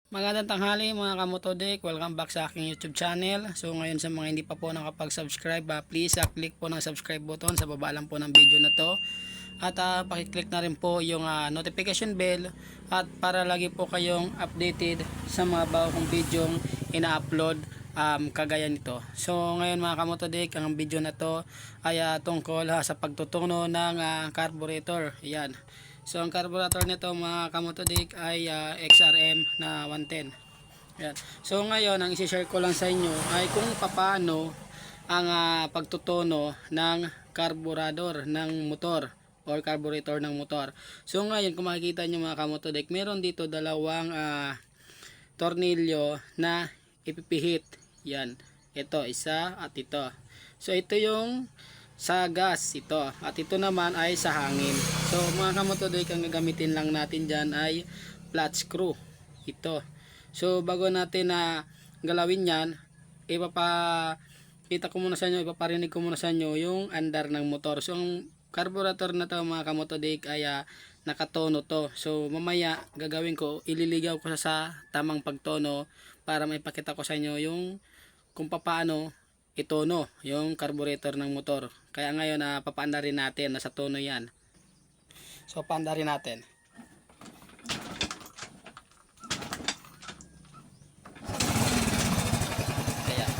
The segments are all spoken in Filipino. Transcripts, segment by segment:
Magandang tanghali mga kamotodek, welcome back sa aking YouTube channel. So ngayon sa mga hindi pa po nakapag-subscribe, please click po ng subscribe button sa baba lang po ng video na to. At pakiclick na rin po yung notification bell at para lagi po kayong updated sa mga bago kong video ina-upload kagaya nito. So ngayon mga kamotodek, ang video na to ay tungkol sa pagtutuno ng carburetor. Yan. So ang carburetor nito mga kamotodik ay XRM na 110. Yan. So ngayon ang i-share ko lang sa inyo ay kung paano ang pagtutono ng carburetor ng motor or carburetor ng motor. So ngayon kung makikita nyo mga kamotodik, meron dito dalawang tornilyo na ipipihit. Yan. Ito isa at ito. So ito yung sa gas ito at ito naman ay sa hangin. So mga kamotodik, ang gagamitin lang natin dyan ay flat screw ito. So bago natin na galawin yan, ipapakita ko muna sa inyo, ipaparinig ko muna sa inyo yung andar ng motor. So ang carburetor na to mga kamotodik ay nakatono to. So mamaya gagawin ko, ililigaw ko sa tamang pagtono para maipakita ko sa inyo yung kung paano itono yung carburetor ng motor. Kaya ngayon papaanda rin natin, nasa tono yan. So paanda rin natin. Ayan.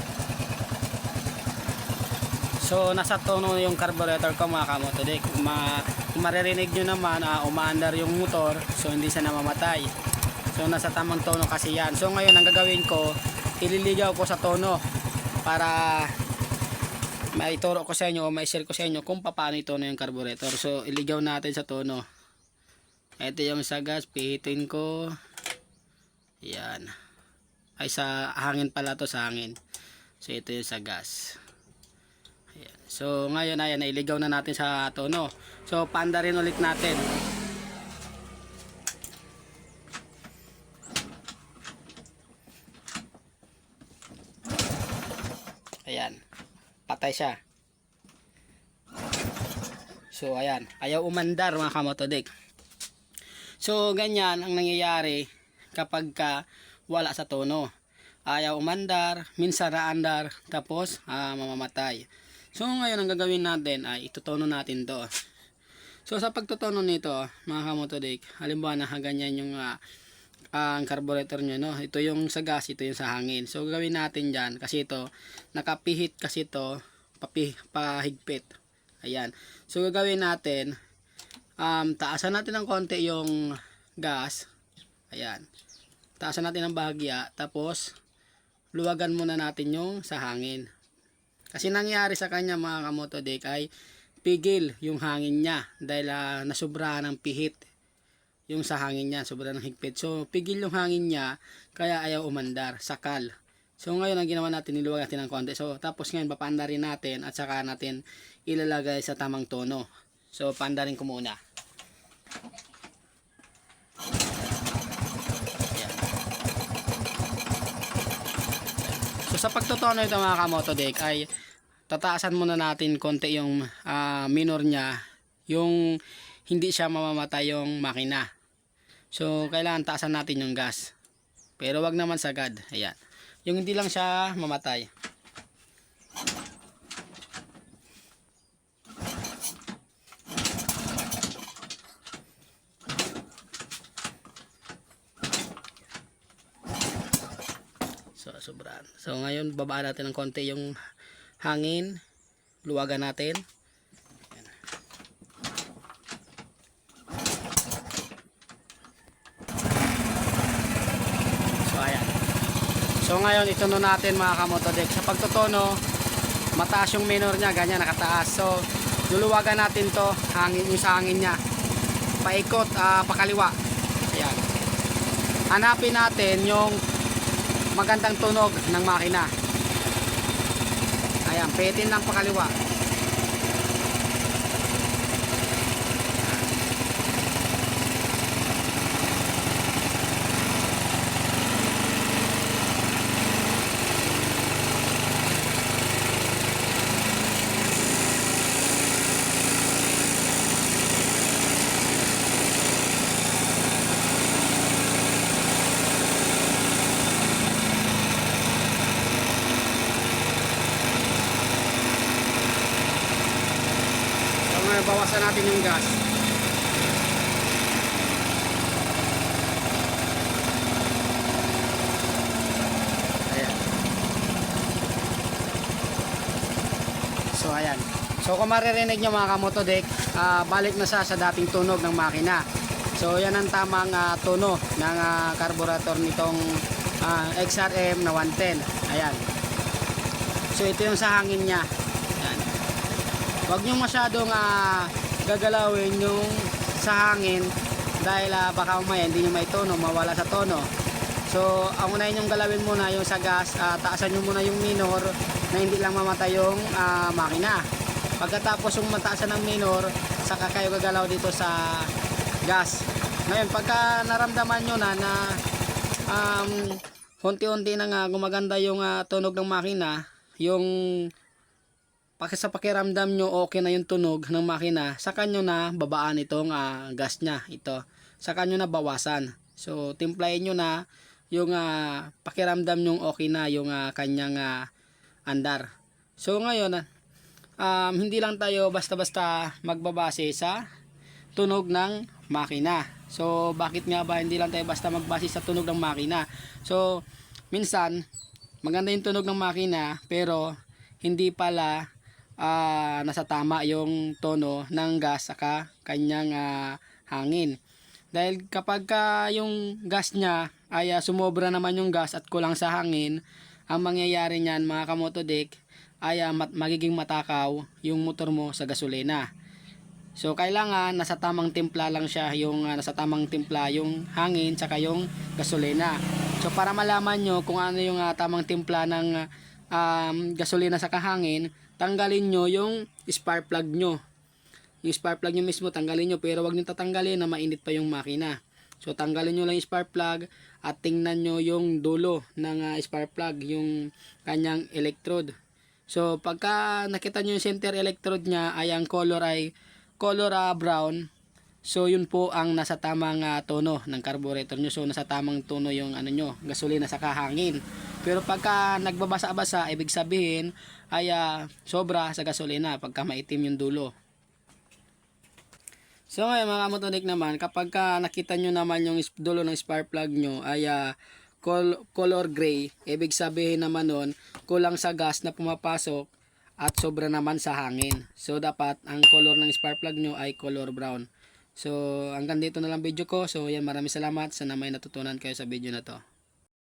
So nasa tono yung carburetor ko mga kamotodik. Kung maririnig nyo naman umaandar yung motor, so hindi siya namamatay. So nasa tamang tono kasi yan. So ngayon ang gagawin ko, ililigaw ko sa tono para maituro ko sa inyo o mai-share ko sa inyo kung paano itono yung carburetor. So iligaw natin sa tono. Ito yung sa gas, pihitin ko. Yan. Ay sa hangin pala to, sa hangin. So ito yung sa gas. Ayan. So ngayon ayan, iligaw na natin sa tono. So paanda rin ulit natin. Ayan. Patay siya. So ayan, ayaw umandar mga kamotodik. So ganyan ang nangyayari kapag wala sa tono. Ayaw umandar, minsan naandar, tapos mamamatay. So ngayon ang gagawin natin ay itutono natin to. So sa pagtutono nito mga kamotodik, halimbawa na ganyan yung ang carburetor nyo, no? Ito yung sa gas, ito yung sa hangin. So gagawin natin dyan kasi ito nakapihit, kasi ito pahigpit. Ayan. So gagawin natin, taasan natin ng konti yung gas. Ayan. Taasan natin ng bahagya, tapos luwagan muna natin yung sa hangin. Kasi nangyari sa kanya mga kamotodik ay pigil yung hangin niya dahil nasobrahan ng pihit yung sa hangin niya, sobrang ng higpit. So pigil yung hangin niya, kaya ayaw umandar, sakal. So ngayon ang ginawa natin, niluwag natin ng konti. So tapos ngayon papaanda rin natin at saka natin ilalagay sa tamang tono. So paanda rin ko muna. Ayan. So sa pagtotono ito mga kamotodik ay tataasan muna natin konti yung minor niya, yung hindi siya mamamatay yung makina. So kailangan taasan natin yung gas, pero wag naman sagad. Ayan, yung hindi lang siya mamatay. So sobrang. So ngayon babaan natin ng konti yung hangin, luwagan natin. So ngayon ituno natin mga kamotodik. Sa pagtutono, mataas yung minor niya, ganyan nakataas. So luluwagan natin to, hangin, yung sa hangin niya. Paikot, pakaliwa. Ayan. Hanapin natin yung magandang tunog ng makina. Ayan, petin lang pakaliwa. buksan natin yung gas. Ayan. So ayan. So kung maririnig nyo mga kamotodek, balik na sa dating tunog ng makina. So yan ang tamang tono ng carburetor nitong XRM na 110. Ayan. So ito yung sa hangin niya. Ayan. Huwag nyo masyadong gagalawin yung sa hangin dahil baka umaya hindi nyo may tono, mawala sa tono. So ang unahin yung galawin muna yung sa gas, taasan nyo muna yung minor na hindi lang mamatay yung makina. Pagkatapos yung mataasan ng minor, saka kayo gagalaw dito sa gas. Ngayon pagka naramdaman nyo na unti-unti na gumaganda yung tunog ng makina, yung sa pakiramdam nyo okay na yung tunog ng makina, saka nyo na babaan itong gas nya. Ito, saka nyo na bawasan. So timplahin nyo na yung pakiramdam nyo okay na yung kanyang andar. So ngayon hindi lang tayo basta-basta magbabase sa tunog ng makina. So bakit nga ba hindi lang tayo basta magbase sa tunog ng makina? So minsan maganda yung tunog ng makina pero hindi pala nasa tama yung tono ng gas saka kanyang hangin. Dahil kapag yung gas niya ay sumobra naman yung gas at kulang sa hangin, ang mangyayari niyan mga kamotodek ay magiging matakaw yung motor mo sa gasolina. So kailangan nasa tamang timpla lang siya, yung nasa tamang timpla yung hangin saka yung gasolina. So para malaman nyo kung ano yung tamang timpla ng gasolina saka hangin, tanggalin nyo yung spark plug nyo. Yung spark plug nyo mismo tanggalin nyo, pero wag nyo tatanggalin na mainit pa yung makina. So tanggalin nyo lang yung spark plug at tingnan nyo yung dulo ng spark plug, yung kanyang electrode. So pagka nakita nyo yung center electrode nya ay ang color brown, so yun po ang nasa tamang tono ng carburetor nyo. So nasa tamang tono yung nyo, gasolina sa hangin. Pero pagka nagbabasa-basa, ibig sabihin ay sobra sa gasolina pagka maitim yung dulo. So ngayon mga kamotodik naman, kapag nakita nyo naman yung dulo ng spark plug nyo ay color gray, ibig sabihin naman nun kulang sa gas na pumapasok at sobra naman sa hangin. So dapat ang color ng spark plug nyo ay color brown. So hanggang dito na lang video ko. So yan, maraming salamat. Sana may natutunan kayo sa video na to.